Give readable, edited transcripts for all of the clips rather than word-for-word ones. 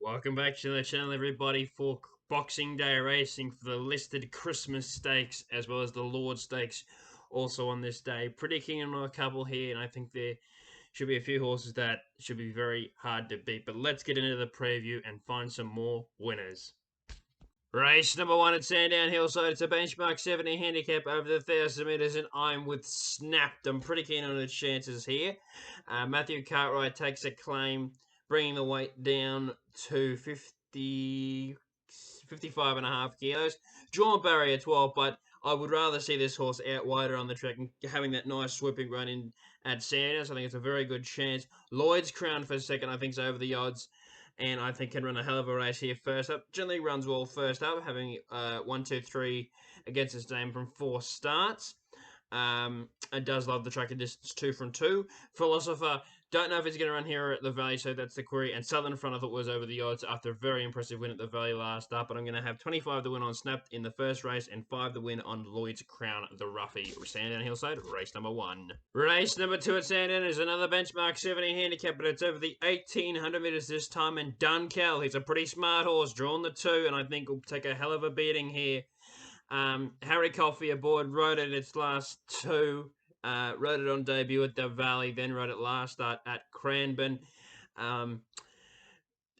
Welcome back to the channel, everybody, for Boxing Day racing for the listed Christmas stakes as well as the Lord Stakes also on this day. Pretty keen on a couple here, and I think there should be a few horses that should be very hard to beat. But let's get into the preview and find some more winners. Race number 1 at Sandown, Hillside. It's a benchmark 70 handicap over the 1,000 metres, and I'm with Snapped. I'm pretty keen on its chances here. Matthew Cartwright takes a claim, bringing the weight down to 55.5 kilos. Drawn barrier 12, but I would rather see this horse out wider on the track and having that nice swooping run in at Sandown. So I think it's a very good chance. Lloyd's Crown for second, I think, is over the odds, and I think can run a hell of a race here first up. Generally runs well first up, having 1, 2, 3 against his name from 4 starts. And does love the track and distance 2 from 2. Philosopher, don't know if he's going to run here at the Valley, so that's the query. And Southern Front, I thought, was over the odds after a very impressive win at the Valley last up. But I'm going to have 25 to win on Snapped in the first race and 5 to win on Lloyd's Crown, the Roughie. Sandown Hillside, race number 1. Race number 2 at Sandown is another benchmark 70 handicap, but it's over the 1,800 metres this time. And Dunkel, he's a pretty smart horse, drawn the 2, and I think will take a hell of a beating here. Harry Caulfeild aboard, rode it its last 2. Rode it on debut at the Valley, then rode it last start at Cranbourne.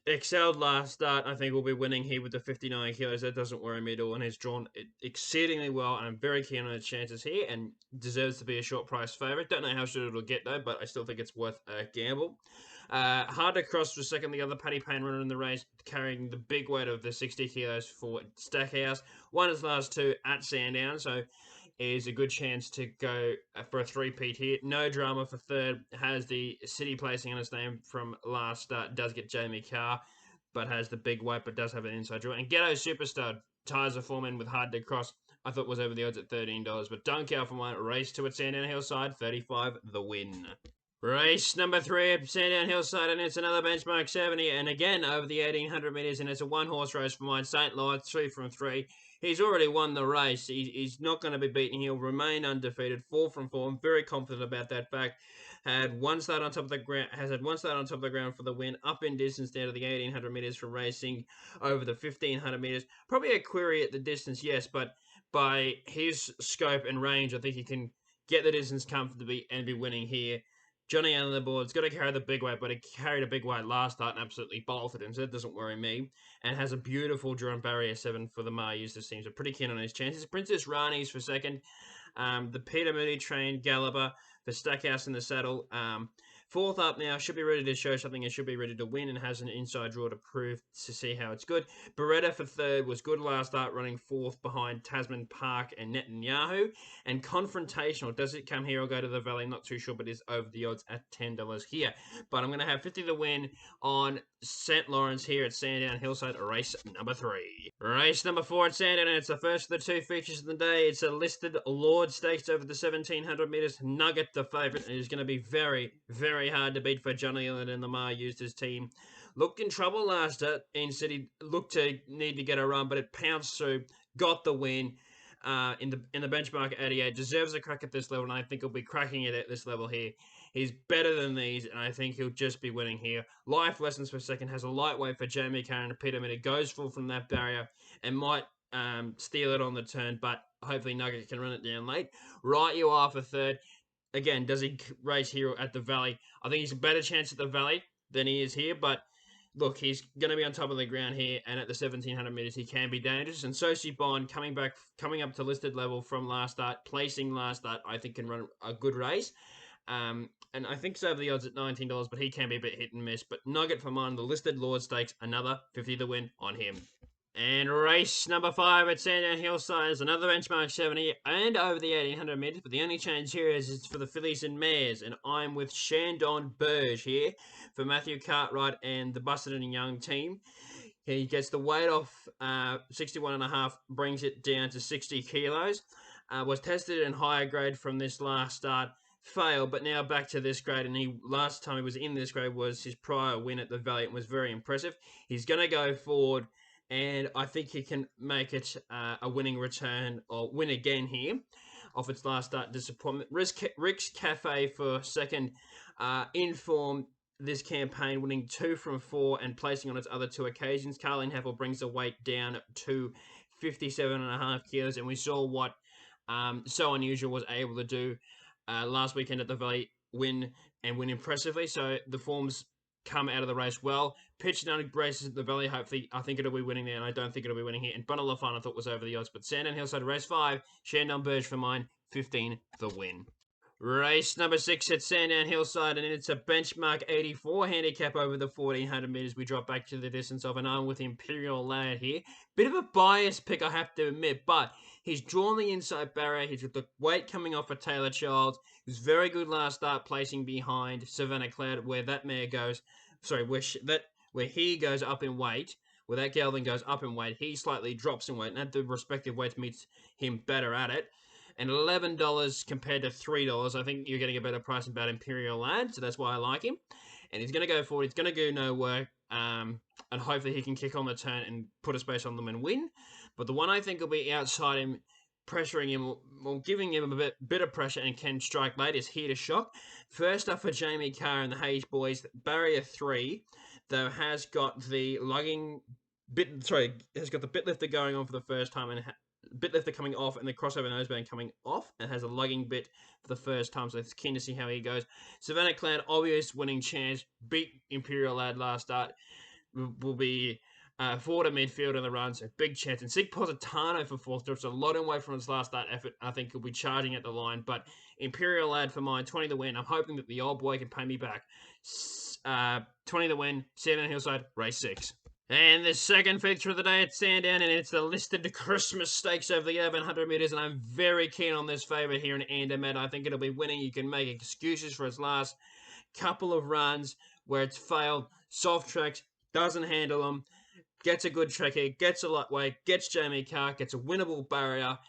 Excelled last start. I think we'll be winning here with the 59 kilos. That doesn't worry me at all, and has drawn exceedingly well. And I'm very keen on its chances here, and deserves to be a short price favourite. Don't know how short it'll get though, but I still think it's worth a gamble. Hard to cross for second. The other Paddy Payne runner in the race, carrying the big weight of the 60 kilos for Stackhouse. Won his last 2 at Sandown, so is a good chance to go for a 3-peat here. No drama for third. Has the city placing on his name from last start. Does get Jamie Carr, but has the big weight, but does have an inside draw. And Ghetto Superstar ties a form in with hard to cross. I thought was over the odds at $13. But Dunkel from 1 race 2 at Sandown Hillside, 35 the win. Race number 3 at Sandown Hillside, and it's another benchmark 70, and again over the 1,800 metres, and it's a 1-horse race for mine. St. Lloyd, 3 from 3. He's already won the race. He's not going to be beaten. He'll remain undefeated, 4 from 4. I'm very confident about that fact. Had one start on top of the ground. Has had one start on top of the ground for the win. Up in distance down to the 1,800 metres for racing over the 1,500 metres. Probably a query at the distance, yes, but by his scope and range, I think he can get the distance comfortably and be winning here. Johnny on the board's got to carry the big weight, but he carried a big weight last start and absolutely bolted him, so that doesn't worry me. And has a beautiful drawn barrier 7 for the Mar users team, so pretty keen on his chances. Princess Rani's for second. The Peter Moody trained Galloper for Stackhouse in the saddle. Fourth up now, should be ready to show something and should be ready to win, and has an inside draw to prove to see how it's good. Beretta for third, was good last start, running 4th behind Tasman Park and Netanyahu. And Confrontational, does it come here or go to the Valley? Not too sure, but is over the odds at $10 here. But I'm going to have 50 to win on St. Lawrence here at Sandown Hillside, race number 3. Race number 4 at Sandown, and it's the first of the 2 features of the day. It's a listed Lord Stakes over the 1,700 metres. Nugget, the favourite, and is going to be very, very hard to beat for Johnny Ellen, and the Mar used his team. Looked in trouble last start in City. Looked to need to get a run, but it pounced through. Got the win. In the benchmark 88, deserves a crack at this level, and I think he'll be cracking it at this level here. He's better than these, and I think he'll just be winning here. Life Lessons for second, has a lightweight for Jamie Carr and Peter Mitter, goes full from that barrier and might steal it on the turn, but hopefully Nugget can run it down late. Right You Are for third. Again, does he race here at the Valley? I think he's a better chance at the Valley than he is here, but look, he's going to be on top of the ground here, and at the 1,700 metres, he can be dangerous. And Soci Bond, coming up to listed level from last start, placing last start, I think can run a good race. And I think it's over the odds at $19, but he can be a bit hit and miss. But Nugget for mine, the listed Lord Stakes, another 50 to win on him. And race number 5 at Sandown Hillside is another benchmark 70 and over the 1,800 metres. But the only change here is it's for the fillies and mares. And I'm with Shandon Burge here for Matthew Cartwright and the Busted and Young team. He gets the weight off 61.5, brings it down to 60 kilos. Was tested in higher grade from this last start. Failed, but now back to this grade, and last time he was in this grade was his prior win at the Valley. It was very impressive. He's going to go forward, and I think he can make it a winning return or win again here off its last start disappointment. Rick's Cafe for second, in form, this campaign, winning 2 from 4 and placing on its other 2 occasions. Carleen Hefel brings the weight down to 57.5 kilos, and we saw what So Unusual was able to do last weekend at the Valley, win impressively. So the forms come out of the race well. Pitch none races at the Valley. Hopefully, I think it'll be winning there, and I don't think it'll be winning here. And Bunalafan I thought was over the odds, but Sandown Hillside race 5, Shandon Burge for mine, 15 the win. Race number 6 at Sandown Hillside, and it's a benchmark 84 handicap over the 1400 metres. We drop back to the distance of an arm with Imperial Lad here. Bit of a biased pick, I have to admit, but he's drawn the inside barrier. He's got the weight coming off for Taylor Childs. He was very good last start, placing behind Savannah Cloud, where that mare goes. Sorry, where he goes up in weight. Where that gelding goes up in weight, he slightly drops in weight, and at the respective weights meets him better at it. And $11 compared to $3, I think you're getting a better price about Imperial Lad, so that's why I like him. And he's going to go forward. He's going to do no work, and hopefully he can kick on the turn and put a space on them and win. But the one I think will be outside him, pressuring him, or giving him a bit of pressure and can strike late is Here to Shock. First up for Jamie Carr and the Hayes boys, Barrier 3, though, has got the has got the bit lifter going on for the first time, and bit lifter coming off and the crossover noseband coming off, and has a lugging bit for the first time, so it's keen to see how he goes. Savannah Clan, obvious winning chance, beat Imperial Lad last start, will be forward to midfield in the run, so big chance. And Sig Positano for fourth, drops a lot in weight from his last start effort. I think he'll be charging at the line, but Imperial Lad for mine, 20 the win. I'm hoping that the old boy can pay me back. 20 the win, Sandown Hillside, race 6. And the second feature of the day at Sandown, and it's the listed Christmas Stakes over the 1100 metres, and I'm very keen on this favourite here in Andermatt. I think it'll be winning. You can make excuses for its last couple of runs where it's failed. Soft tracks, doesn't handle them, gets a good track here, gets a lightweight, gets Jamie Carr, gets a winnable barrier,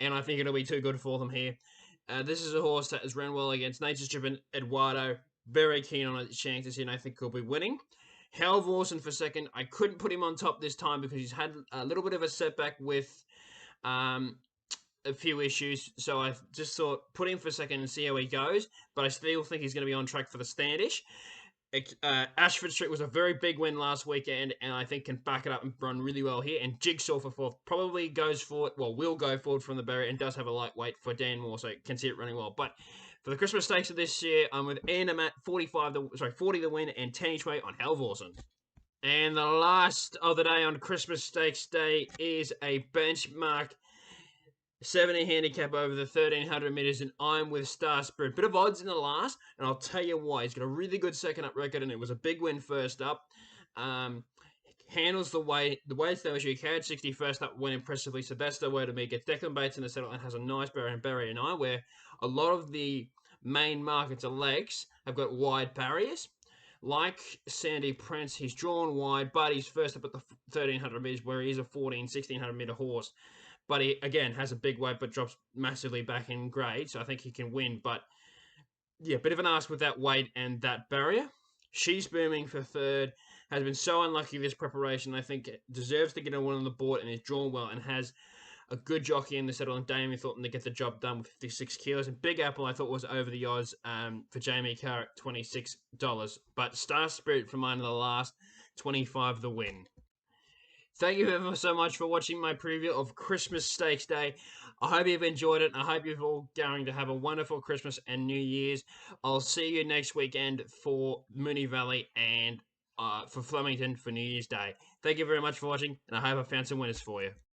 and I think it'll be too good for them here. This is a horse that has run well against Nature's Driven Eduardo. Very keen on its chances here, and I think he'll be winning. Halvorsen for second. I couldn't put him on top this time because he's had a little bit of a setback with a few issues. So I just thought put him for second and see how he goes. But I still think he's going to be on track for the Standish. Ashford Street was a very big win last weekend, and I think can back it up and run really well here. And Jigsaw for fourth probably goes forward, will go forward from the barrier and does have a lightweight for Dan Moore, so can see it running well. But for the Christmas Stakes of this year, I'm with Andermatt, 40 the win, and 10 each way on Halvorsen. And the last of the day on Christmas Stakes Day is a benchmark 70 handicap over the 1300 metres, and I'm with Star Spirit. Bit of odds in the last, and I'll tell you why. He's got a really good second up record, and it was a big win first up. Handles the weight. The weight's no issue. He carried 60 first up, went impressively, so that's the way to me. Gets Declan Bates in the settle and has a nice barrier 9, where a lot of the main markets of legs have got wide barriers. Like Sandy Prince, he's drawn wide, but he's first up at the 1300 metres, where he is a 1600 metre horse. But he, again, has a big weight, but drops massively back in grade, so I think he can win. But, yeah, bit of an ask with that weight and that barrier. She's booming for third. Has been so unlucky this preparation. I think deserves to get a one on the board and is drawn well and has a good jockey in the settle. And Damien Thornton to get the job done with 56 kilos. And Big Apple, I thought, was over the odds for Jamie Carr at $26. But Star Spirit for mine in the last, 25 the win. Thank you ever so much for watching my preview of Christmas Stakes Day. I hope you've enjoyed it. I hope you're all going to have a wonderful Christmas and New Year's. I'll see you next weekend for Moonee Valley and for Flemington for New Year's Day. Thank you very much for watching, and I hope I found some winners for you.